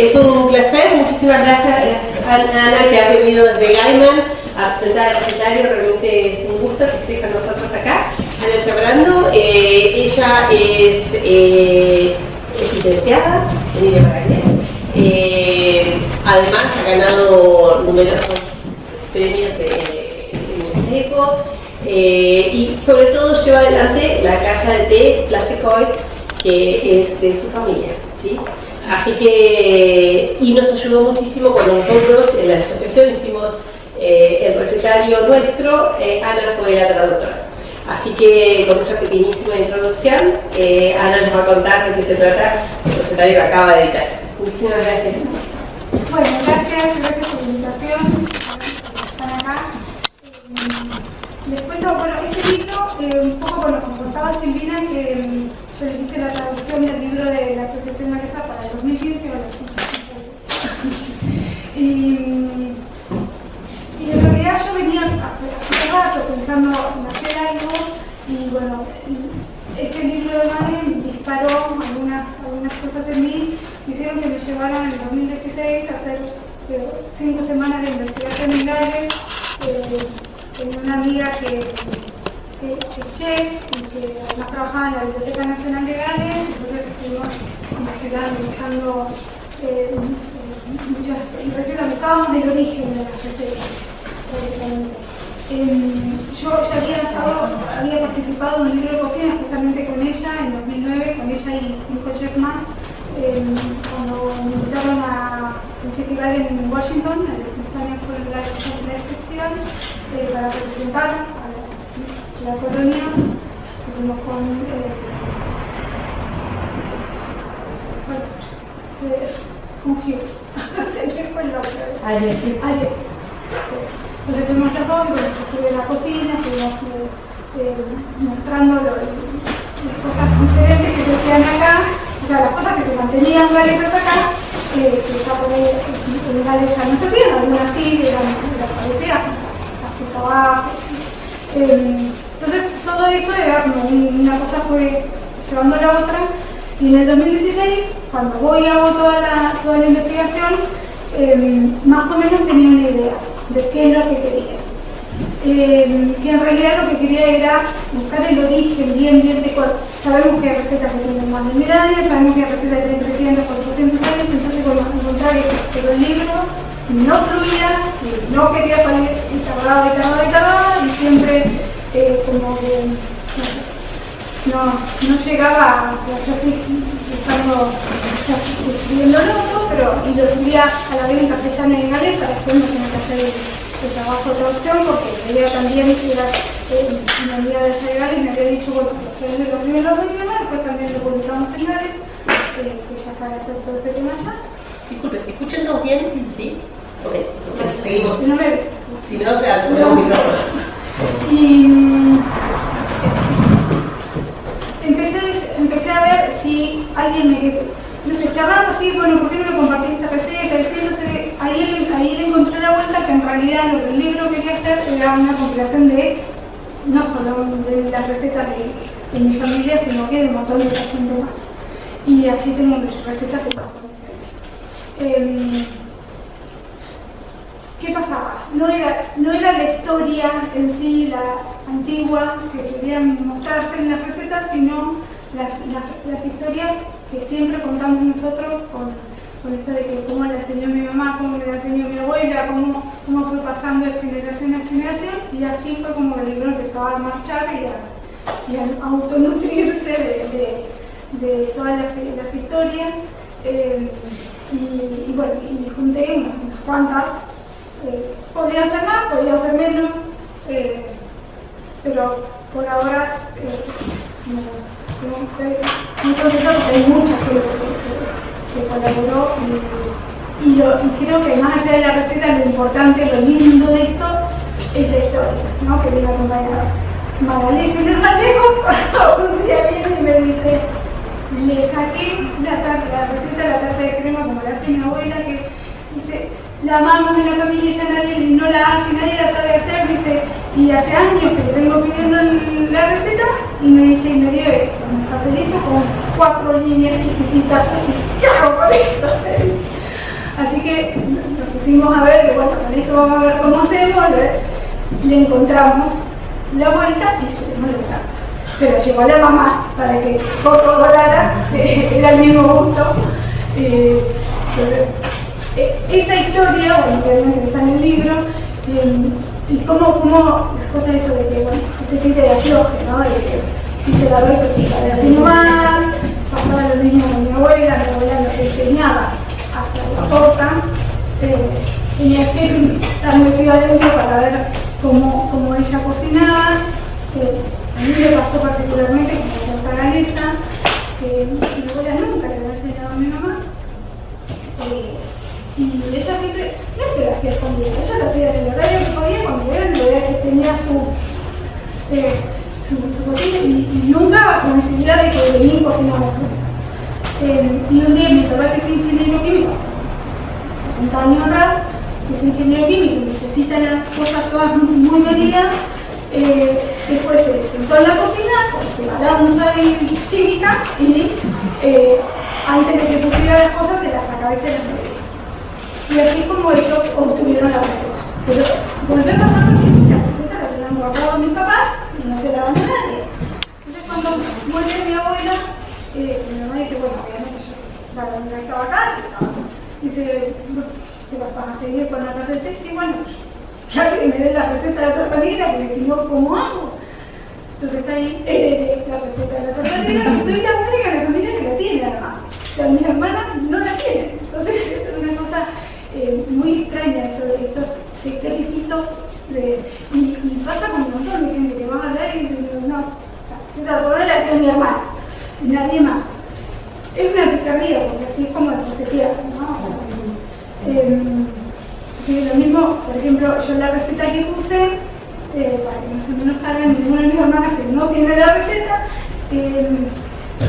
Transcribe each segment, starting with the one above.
Es un placer, muchísimas gracias a Ana que ha venido desde Gaiman a presentar el recetario, realmente es un gusto que esté con nosotros acá. Ana Chabrando, ella es licenciada en Ideografía, además ha ganado numerosos premios de México y sobre todo lleva adelante la casa de té Placecoy, que es de su familia, ¿sí? Así que, y nos ayudó muchísimo cuando nosotros en la asociación hicimos el recetario nuestro, Ana fue la traductora. Así que con esa pequeñísima introducción, Ana nos va a contar de qué se trata el recetario que acaba de editar. Muchísimas gracias. Bueno, gracias por la invitación, por estar acá. Les cuento, bueno, este libro, un poco como contaba Silvina, que yo les hice la traducción del libro de la Asociación Maresa para el 2015, y en realidad yo venía hace rato pensando en hacer algo, y bueno, este libro de Mane disparó algunas cosas en mí, hicieron que me llevaran en 2016 a hacer 5 semanas de investigación en Gales. Tenía una amiga que es chef y que además trabajaba en la Biblioteca Nacional de Gales, entonces estuvimos investigando, buscando muchas recetas, buscábamos el origen de las recetas, prácticamente. Yo ya había participado en un libro de cocina justamente con ella en 2009, con ella y 5 chefs más, cuando me invitaron a un festival en Washington, el Smithsonian Foreign Festival, para representar a la colonia. Estuvimos con Hughes, se me fue el nombre. Ayer Hughes. Entonces fuimos los dos, bueno, yo estuve en la cocina, estuvimos mostrando las cosas diferentes que se hacían acá, o sea, las cosas que se mantenían galesas acá, que ya por ahí en Gales ya no se hacían, algunas sí, las parecidas, las trabajo. Entonces todo eso era como una cosa fue llevando a la otra, y en el 2016, cuando voy y hago toda la investigación, más o menos tenía una idea de qué es lo que quería. Que en realidad lo que quería era buscar el origen bien de cuál. Sabemos que hay recetas que tienen más de 1000 años, sabemos que hay recetas que tienen 300, 400 años, entonces bueno, encontrar eso. Pero el libro no fluía, no quería salir, y tardaba, y siempre como que no llegaba, yo estoy buscando, escribiéndolo, pero y lo escribía a la vez en castellano y en galés, para después no tener que hacer el trabajo de traducción, porque ella también era una amiga de allá de Gales y me había dicho, bueno, hacer los primeros idiomas, después también lo publicamos en Gales, que ya sabe hacer todo ese tema allá. Disculpe, ¿escuchan todos bien? ¿Sí? Ok, entonces seguimos. Si no me ves. Si no, se altura un micrófono. Y empecé a ver si alguien no sé, charlando así, bueno, ¿por qué no me compartís esta receta? Diciéndose, ahí le encontré la vuelta que en realidad lo que el libro quería hacer era una compilación de, no solo de las recetas de mi familia, sino que de un montón de otra gente más. Y así tengo recetas de un montón de gente. ¿Qué pasaba? No era la historia en sí, la antigua, que querían mostrarse en las recetas, sino las historias que siempre contamos nosotros con esto de que cómo la enseñó mi mamá, cómo me la enseñó mi abuela, cómo fue pasando de generación en generación, y así fue como el libro empezó a marchar y a autonutrirse de todas las historias. Y bueno, y junté unas cuantas. Podría ser más, podría ser menos, pero por ahora estoy muy contenta porque hay mucha gente que colaboró y creo que más allá de la receta, lo importante, lo lindo de esto es la historia, ¿no? Que viene acompañada. Magalí, si no es más lejos, un día viene y me dice, le saqué la receta de la tarta de crema como la hace mi abuela, que dice, la amamos en la familia, ya nadie no la hace, nadie la sabe hacer, dice, y hace años que le vengo pidiendo la receta, y me dice, y me dio un papelito con 4 líneas chiquititas, así, ¿qué hago con esto? fuimos a ver, bueno, con esto vamos a ver cómo hacemos, le encontramos la vuelta y se no le encanta. Se lo llevó a la mamá para que corroborara que era el mismo gusto. Esa historia, bueno, obviamente está en el libro, y cómo las cosas esto de que, bueno, este tipo de afloje, ¿no? De que si te la doy, te la doy así nomás. Pasaba lo mismo con mi abuela nos enseñaba a hacer la torta. Tenía que estar metida adentro para ver cómo ella cocinaba. A mí me pasó particularmente con la torta galesa, que mi abuela nunca le había enseñado a mi mamá. Y ella siempre, no es que la hacía escondida, ella lo hacía en el horario que podía, cuando era en realidad tenía su cocina y nunca con necesidad de que venir cocinamos. Y un día mi papá, que es ingeniero químico, 30 años atrás, que es ingeniero químico y necesita las cosas todas muy medidas, se sentó en la cocina con su balanza química y antes de que pusiera las cosas se las sacaba y se las medía. Y así es como ellos obtuvieron la receta. Pero volvió a pasar porque la receta la habían guardado mis papás y no se la dan a nadie. Entonces cuando muere mi abuela, mi mamá dice, bueno, obviamente yo la estaba acá, dice, ¿te vas a seguir con la receta? Y sí, bueno, que alguien me dé la receta de la torta negra, porque si no, ¿cómo hago? Entonces ahí heredé la receta de la torta negra y soy la única en la familia que la tiene, además. O sea, mi hermana no la tiene. Entonces es una cosa muy extraña, estos secretitos y pasa con un montón de gente que va a hablar y dice, no, la receta de la torta negra la tiene mi hermana y nadie más. Es una picardía, porque así es como se pierde, ¿no? Sí, lo mismo, por ejemplo, yo la receta que puse, para que no se me enojaran ninguna de mis hermanas que no tiene la receta,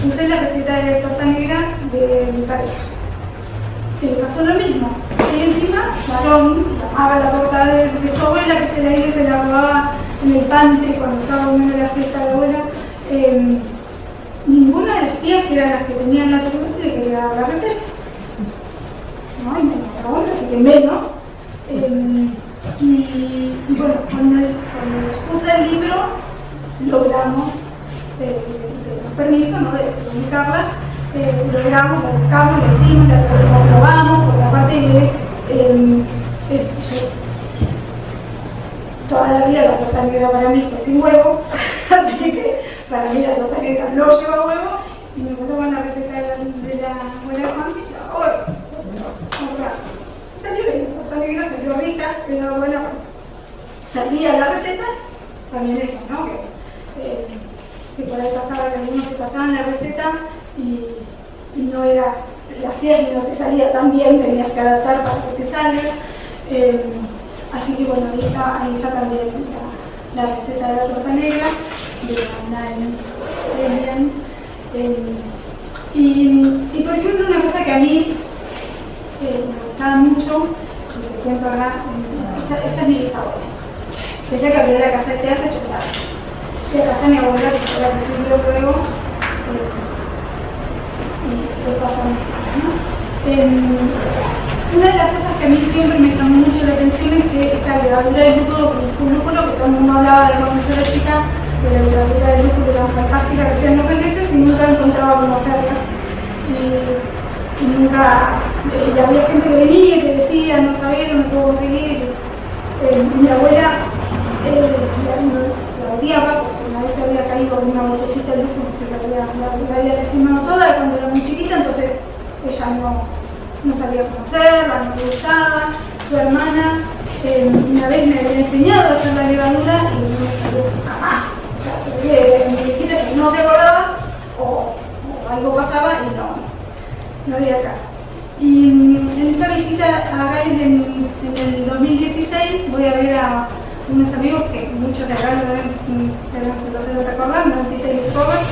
puse la receta de la torta negra de mi pareja, que le pasó lo mismo. Y encima, varón, amaba la torta de su abuela, que se la robaba en el pantry cuando estaba comiendo la fiesta de la abuela. Ninguna de las tías, que eran las que tenían la torta, le quería dar la receta. No, y menos la otra, así que menos. Y bueno, cuando puse el libro, logramos, los permisos, ¿no?, de comunicarla, logramos, la buscamos, la hicimos, la comprobamos, porque aparte toda la vida la torta negra para mí fue sin huevo, así que para mí la torta negra no lleva huevo, y me encontré con la receta de la abuela Juan, y ya, hoy, salió bien, la torta negra salió rica, pero bueno, salía la receta, también eso, ¿no? Que por ahí pasaba, algunos que pasaban la receta y no era, la hacías y no te salía tan bien, tenías que adaptar para que te salga. Así que bueno, ahí está también la receta de la torta negra, de la y por ejemplo, una cosa que a mí me gustaba mucho, y te cuento acá, esta es mi bisabuela, que es la que abrió la casa de Teasa Chocolate. Y acá está mi abuela, que fue la que sirvió luego, y le pasó a mi padre, ¿no? Una de las cosas que a mí siempre me llamó mucho la atención es que esta levadura de lúpulo, que todo el mundo hablaba de cuando yo era chica, de la levadura de lúpulo tan fantástica que hacían los ingleses, y nunca encontraba cómo hacerla. Y nunca, y había gente que venía y que decía, no sabía dónde puedo conseguir. Mi abuela la odiaba porque una vez se había caído una botellita de lúpulo, se la había lastimado toda cuando era muy chiquita, entonces ella no sabía cómo hacerla, no le gustaba. Su hermana una vez me había enseñado a hacer la levadura y no me salió jamás. O sea, se veía muy chiquita que no se acordaba o algo pasaba y no había caso. Y en esta visita a Gales en el 2016 voy a ver a unos amigos que muchos de acá lo deben recordar, Tita y Robert,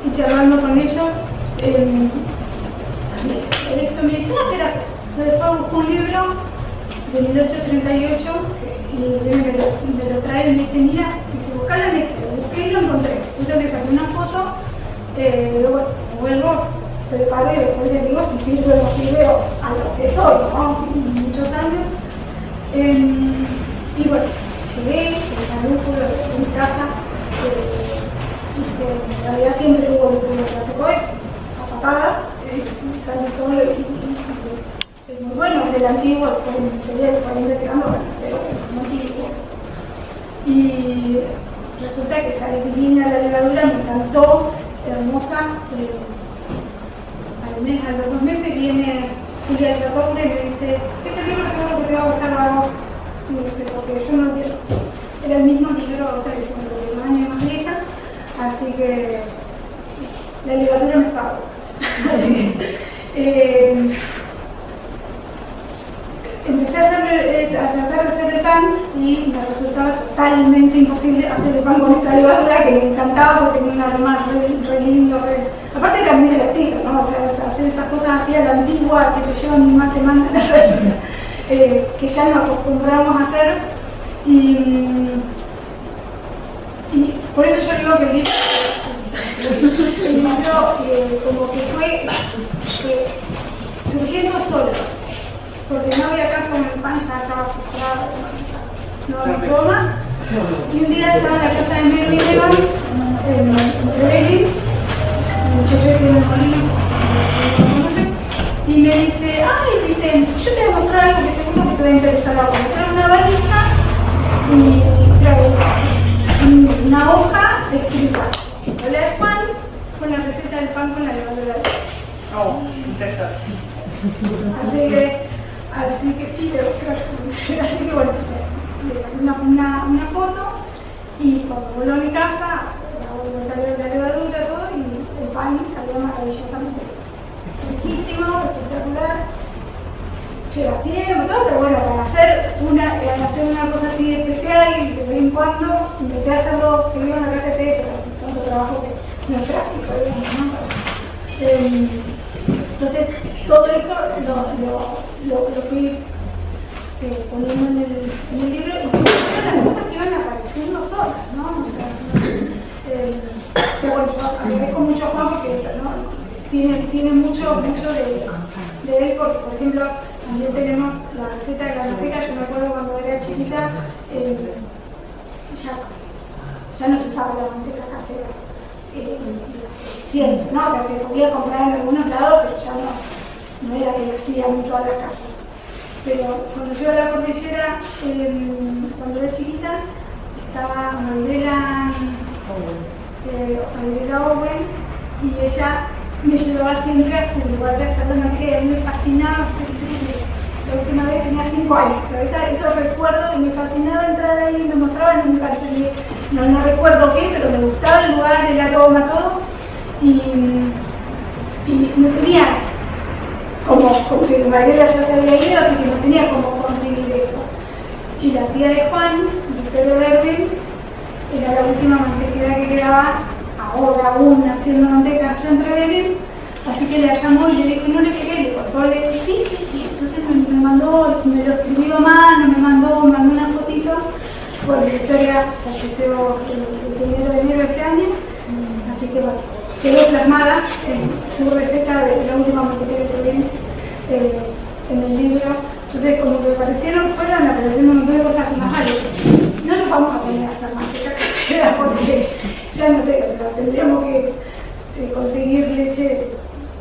y charlando con ellos, esto me dice, espera, fue un libro de 1838 y me lo trae y me dice, mira, dice, buscá la letra, lo busqué y lo encontré. Entonces le saqué una foto, luego vuelvo, preparo y después le digo si sirve o no sirve a lo que soy, ¿no? Muchos años. Y bueno, llegué, el lúpulo de mi casa, y en realidad siempre hubo lúpulo clásico, a patadas, sale solo y es muy bueno, es del antiguo, el 40 tirando, bueno, pero es antiguo. Y resulta que sale divina la levadura, me encantó, hermosa. A los 2 meses viene Julia Chatoure y me dice, este libro seguro que te va a gustar a vos. Y me dice, porque yo no entiendo. Era el mismo libro, otra edición de un año más vieja, así que la levadura me estaba así que empecé a tratar de hacer el pan y me resultaba totalmente imposible hacer el pan con esta levadura, que me encantaba porque tenía un aroma re lindo, aparte era muy divertido, ¿no? O sea, hacer esas cosas así a la antigua que te llevan más semanas en hacer, que ya nos acostumbramos a hacer, y por eso yo digo que el libro como que fue surgiendo solo, porque no había caso en el pan, ya estaba frustrado, no había más. Y un día estaba en la casa de Mervyn Evans, en Rebellion, el muchacho que tiene el molino, y me dice, yo te voy a mostrar algo que seguro que te va a interesar ahora. Me trae una valija y trae una hoja escrita, la de Juan, con la receta del pan con la levadura. Oh, interesante. Así que sí, pero así que bueno, le saqué una foto y cuando vuelvo a mi casa, hago la levadura, todo, y el pan salió maravillosamente riquísimo, espectacular. Lleva tiempo, todo, pero bueno, para hacer una cosa así especial y de vez en cuando intenté hacerlo, que vivo en la casa de té, pero tanto trabajo que no es práctico, digamos, ¿no? Entonces, todo esto lo fui poniendo en el libro y eran las cosas que iban apareciendo solas, ¿no? O sea, que bueno, agradezco mucho a Juan porque ¿no? tiene mucho de él, porque por ejemplo, también tenemos la receta de la manteca. Yo me acuerdo cuando era chiquita, ya no se usaba la manteca casera. Siempre, ¿no? O sea, se podía comprar en algunos lados, pero ya no era que lo hacían en toda la casa. Pero cuando yo a la cordillera, cuando era chiquita, estaba Mayrela Owen, y ella me llevaba siempre a su lugar de hacer la manteca, y a mí me fascinaba. La última vez tenía 5 años, ¿sabes? Eso recuerdo y me fascinaba entrar ahí, me mostraba, nunca entendí, no recuerdo qué, pero me gustaba el lugar, el aroma, todo. Y no tenía como si Mariela ya se había ido, así que no tenía cómo conseguir eso. Y la tía de Juan, Victoria Berben, era la última mantequera que quedaba, ahora aún haciendo manteca allá en Rebellion, así que la llamó y le dijo, no le quedé, le contó, le dije, sí, entonces me mandó, me lo escribió a mano, me mandó una fotito. Bueno, Victoria falleció el 1 de enero de este año, así que bueno, quedó plasmada en su receta de la última mantequera que viene en el libro. Entonces, como que fueron apareciendo un montón de cosas más varias. No nos vamos a poner a hacer manteca casera porque ya no sé, o sea, tendríamos que conseguir leche,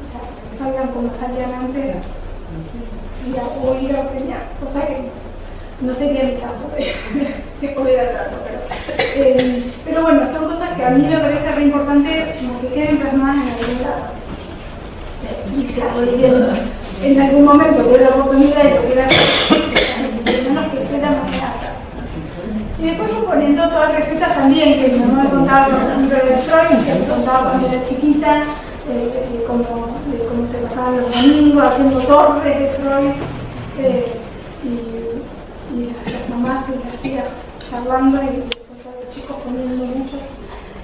o sea, que salgan como salían antes o ir a ordeñar, cosa que no sería mi caso de poder hacerlo, pero bueno, son cosas que a mí me parece re importante como que queden plasmadas en algún lado. Y si alguien en algún momento tuve la oportunidad de lo que era menos que esté la manera de hacer. Y después fui poniendo todas recetas también que mi mamá me contaba, por ejemplo, de Freud, que me contaba cuando era chiquita, de cómo se pasaban los domingos haciendo torres de Freud, y las mamás y las tías charlando y los chicos comiendo muchos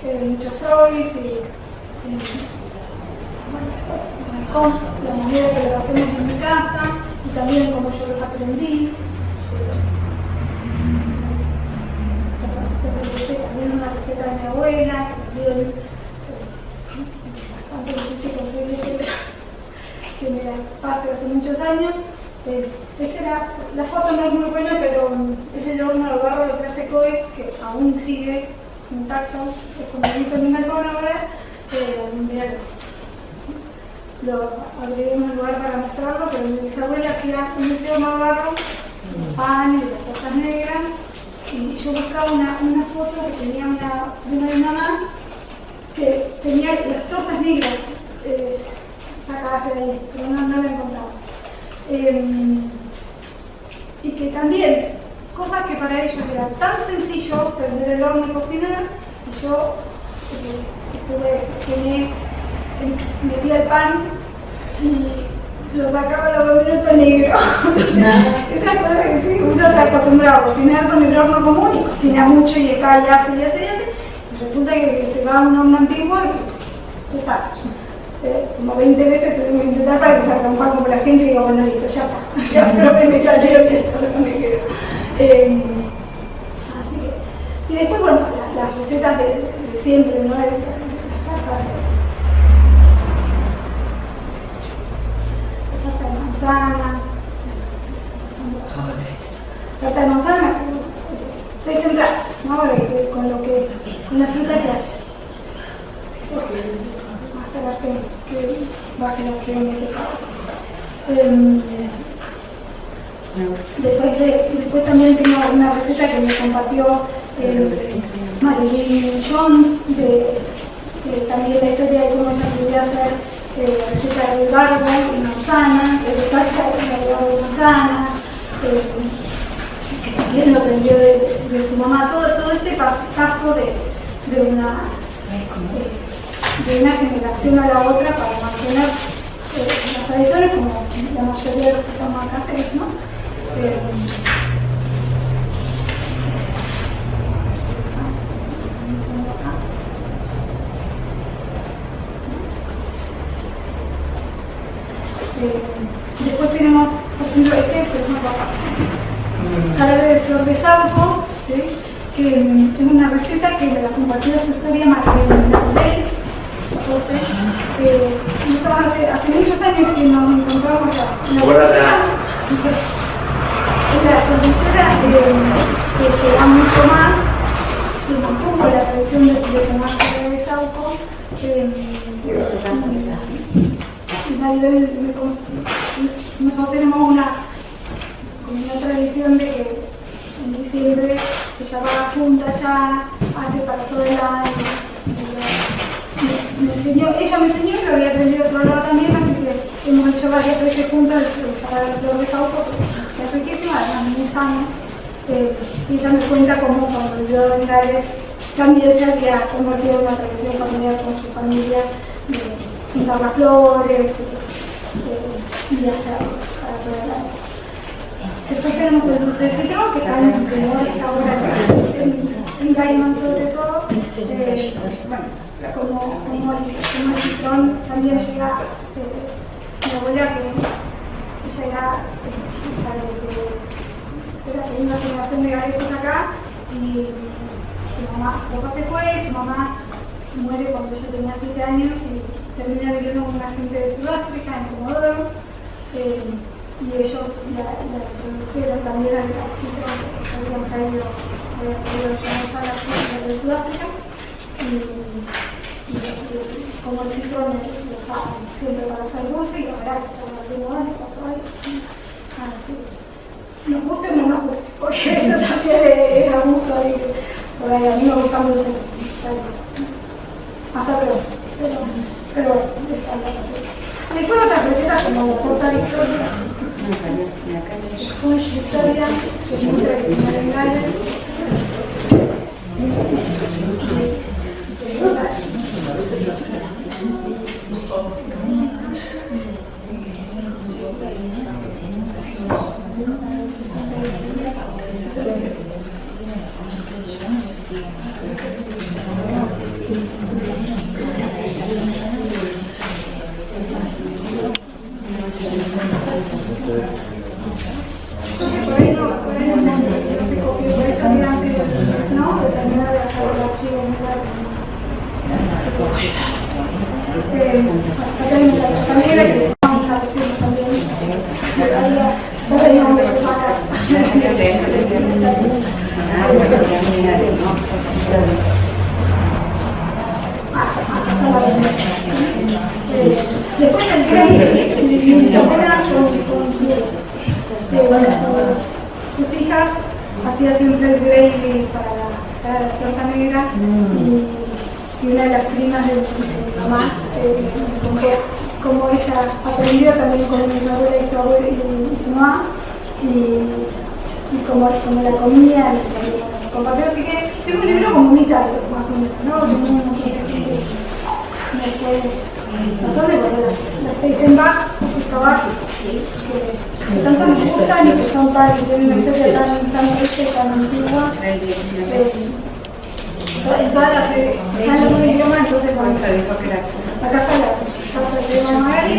Freud, la manera que lo hacemos en mi casa y también como yo los aprendí. También una receta de mi abuela, que también bastante difícil conseguir que me la pase hace muchos años, La foto no es muy buena, pero es el horno de barro de clase COE que aún sigue intacto. Es como he visto en mi balcón ahora, miralo. Lo abrí en un lugar para mostrarlo, pero mi bisabuela hacía un horno de barro, pan y las cosas negras. Y yo mostraba una foto que tenía una prima de mi mamá que tenía las tortas negras sacadas de ahí, pero no la encontraba. Y que también, cosas que para ellos era tan sencillo prender el horno y cocinar, y yo metía el pan y lo sacaba a los 2 minutos negro. Esas cosas que sí, uno está acostumbrado a cocinar con el horno común y cocina mucho y está y hace. Y resulta que se va a un horno antiguo y pesado. Como 20 veces tuvimos que intentar para que salga un pan como la gente y digo, bueno, listo, ya está. Ya creo que me salió que esto no me quedó. Así que, y después, bueno, las recetas de siempre, ¿no? Las tartas de manzana. Tarta de manzana, estoy centrada, ¿no? Con la fruta que hay. Hasta que baje la acción de pesado. Después también tengo una receta que me compartió Marilyn Jones, también la historia de cómo ella podía hacer receta de barro y manzana, de tarta de barro y manzana, que también lo aprendió de su mamá. Todo este paso de una generación a la otra para mantener las tradiciones, como la mayoría de los que estamos acá hacemos, ¿no? Después tenemos, por ejemplo, que es una jarabe de flor de saúco, ¿sí? Que es una receta que me la compartió su historia Marilyn Jones. Hace muchos años que nos encontramos la cordillera se da mucho más, se mantuvo la tradición de tomar jarabe de saúco. Nosotros tenemos una tradición de que en diciembre ella va junta ya, hace para todo el año. Ella me enseñó y lo había aprendido de otro lado también, así que hemos hecho varias veces juntas para el flor de saúco, que es riquísima, además muy sano. Y ella me cuenta cómo cuando vivió en Gales también se había convertido en una tradición familiar con su familia de juntar las flores y hacerlo para todo el año. Después tenemos el dulce de citron, que está ahora en Gaiman sobre todo. Como el citrón también llega, mi abuela que ella era de la segunda generación de galeses acá, y su papá se fue, su mamá muere cuando ella tenía 7 años y termina viviendo con una gente de Sudáfrica, en Comodoro, y ellos la introdujeron también al citrón que habían traído ya las cosas de Sudáfrica. Y como el citrón lo usaban siempre para hacer dulce, y lo verán, para los años, 4 años. Así. Nos guste o no nos guste, porque eso también era gusto ahí. Por ahí a mí me gusta mucho dulce. Más sabroso. Pero bueno, está la receta. Después otras recetas como la torta Victoria. Sponge Victoria, que es muy tradicional en Gales. También no teníamos de sus vacas. Después el Grey se opera con sus hijas, hacía siempre el Grey para la torta negra, y una de las primas de mi mamá me contó cómo ella aprendió también con mi abuela y su abuela y su mamá, y cómo la comía y compartió. Así que es un libro comunitario, más o menos, ¿no? Nosotros, las que dicen Bach, que tanto nos gustan y que son tan, tienen una historia tan rica y tan antigua. En todas las están en un idioma, entonces acá está la carta de Magali.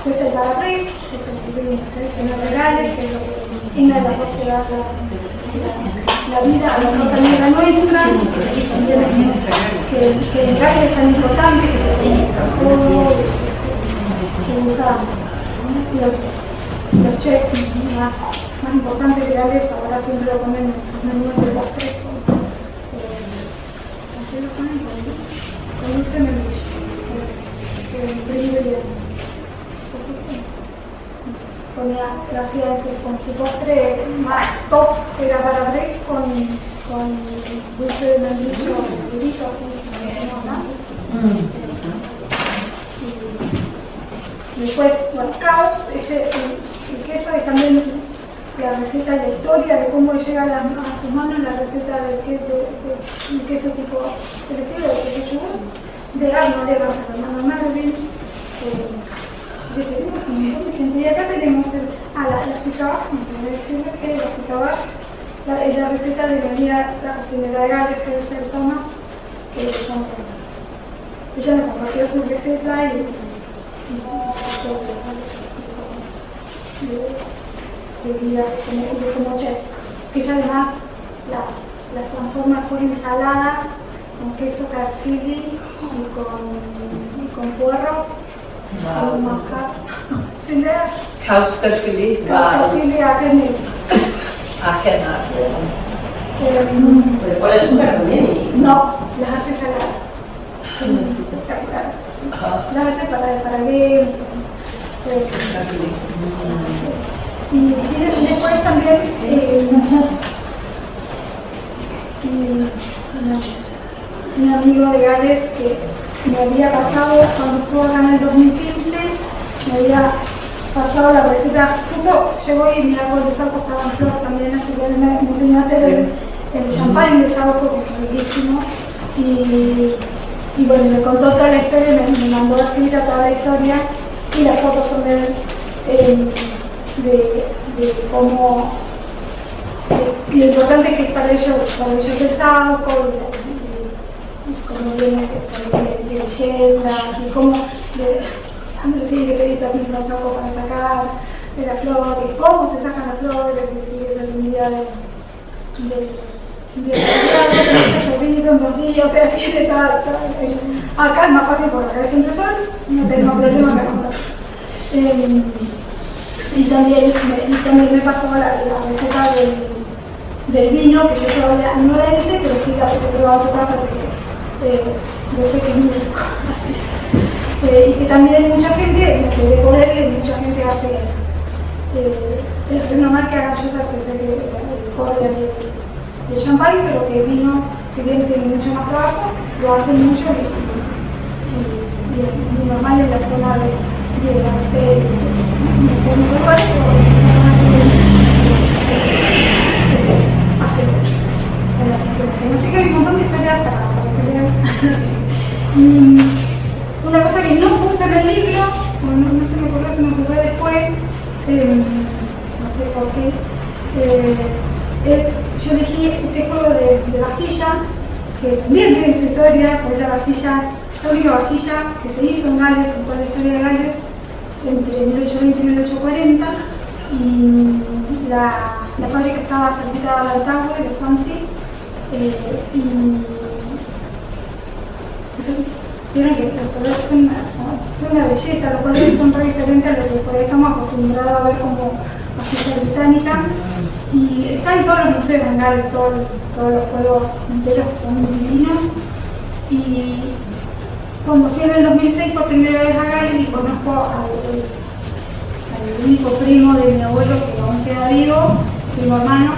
Es el Parapris, que es el libro de selecciones legales, que es lo que una de las dos que da la vida a la torta negra nuestra, que el gas es tan importante, que se pone el cajón, se usa los chefs más importantes de Gales, ahora siempre lo ponen en sus menús de postres con dulce membrillo, hacía con su postre más top, era para Brex con dulce de membrillo durito, así, y después, bueno, Caos, el queso es también la receta y la historia de cómo llega a sus manos, la receta del queso tipo, del estilo de queso chubut, de Arnold Evans, el hermano Melvin. Tenemos un montón de gente, y acá tenemos las picabas, me voy a decirle que las picabas es la receta de la cocinera de Gales, Hazel Thomas, que ella me compartió su receta y de vida como chef, que ella además las transforma por ensaladas con queso carfili y con puerro. Kauskarfili Akenar. ¿Pero pone azúcar también? No, las hace saladas. Son espectaculares. Las hace para ver. Y después también un amigo de Gales que me había pasado, cuando estuvo acá en el 2015, me había pasado la receta, justo llegó y mi árbol de saco estaba en flor también, así que me enseñó a hacer el champán de saco, que es riquísimo, y bueno, me contó toda la historia, me mandó escrita toda la historia, y las fotos son de cómo, y lo importante que es para ellos el saco, cómo viene de leyendas y cómo Sandro tiene que pedir permiso al saco para sacar de la flor y cómo se sacan las flores y la unidad de llovido en 2 días, o sea, tiene toda acá es más fácil porque acá es impresor, no tenemos problemas acá. Y también me pasó la receta del vino, que yo todavía no la hice, pero sí la he probado en su casa, así que yo sé que es muy rico. Y que también hay mucha gente, que de poder, mucha gente hace el renomar que haga yo, que sé que el poder de champán, pero que el vino, si bien tiene mucho más trabajo, lo hacen mucho y normal en la zona de la lugares, hace mucho. Así que hay un montón de historias para que vean. Una cosa que no puse en el libro, no se me ocurrió, se me ocurrió después, no sé por qué, yo elegí este juego de vajilla, que también tiene su historia, porque la única vajilla que se hizo en Gales, en toda la historia de Gales, entre 1820 y 1840, y la fábrica estaba cerquita de Altagüe, de Swansea, y eso vieron que los colores son una belleza, los colores son re diferentes a lo que por ahí estamos acostumbrados a ver como artista británica. Y está en todos los museos en Gales, todos los juegos enteros que son divinos. Y cuando fui en el 2006 por primera vez a Gales y conozco al único primo de mi abuelo que aún queda vivo, primo hermano,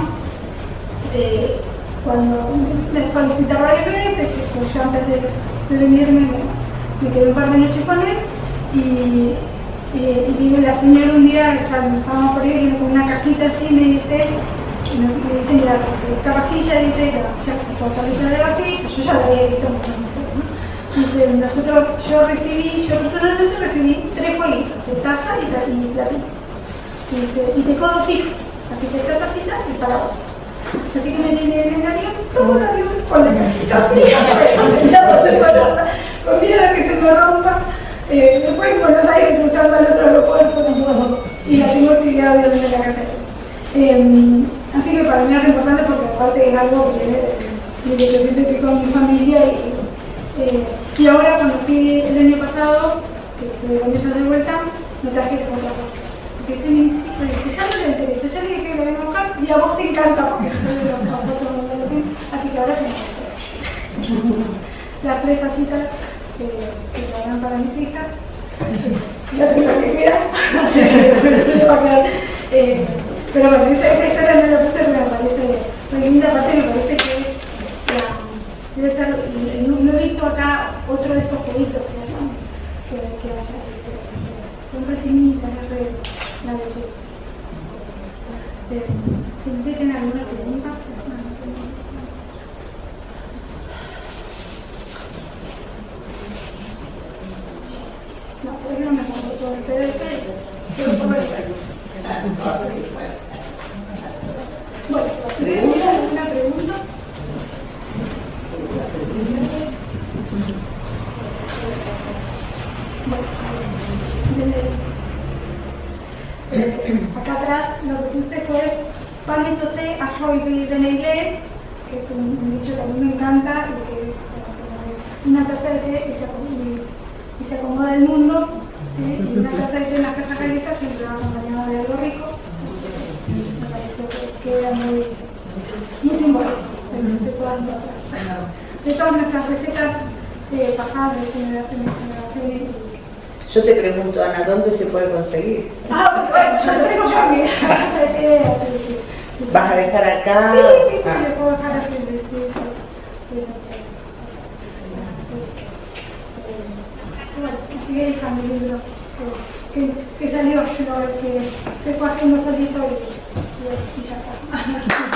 cuando me fue a visitar varias veces, pues yo antes de venirme me quedé un par de noches con él y vive la señora un día, ya me estábamos por ir con una cajita así y me dice, mira, esta vajilla dice, ya fortaleza de vajilla, yo ya la había visto muchas veces, ¿no? Dice, yo personalmente recibí 3 jueguitos, de taza y platito. Dice, y te con 2 hijos, así que esta tacita es para vos. Así que me tiene en el avión, todo el avión con la cajita así, ya separarla, con miedo a que se me rompa. Después en Buenos Aires cruzando al otro aeropuerto y la tengo exiliada viendo en la casa. Así que para mí es importante porque aparte es algo que viene de que yo siempre fui con mi familia y ahora cuando fui el año pasado, que estuve con ellos de vuelta, me traje otra cosa. Porque ya no le interesa, ya le dije que lo voy a buscar y a vos te encanta porque yo le los fotos, así que ahora tenemos 3. Las 3 tacitas que traerán para mis hijas. Ya sé lo que queda, así que me va a quedar. Pero bueno, esa historia no la puse, me parece muy linda, aparte me parece que debe ser, no he visto acá otro de estos jueguitos que haya, son re tinitas, la belleza. No sé si tienen alguna pregunta. No, sé que no me acuerdo todo, pero por ahí. Bueno, ¿alguna pregunta? Acá atrás lo que puse fue Pane toche ahoy de Neilé, que es un dicho que a mí me encanta y que es una taza de té y se acomoda el mundo, ¿sí? Y una taza de té en las casas galesas siempre va acompañada de algo rico. Me parece que queda muy simbólico de todas nuestras recetas pasadas de generación en generación. Yo te pregunto, Ana, ¿dónde se puede conseguir? Bueno, yo lo tengo yo en mi casa de té. ¿Vas a dejar acá? Sí, le puedo dejar así. Bueno, así que deja mi libro que salió, que se fue haciendo solito y ya está.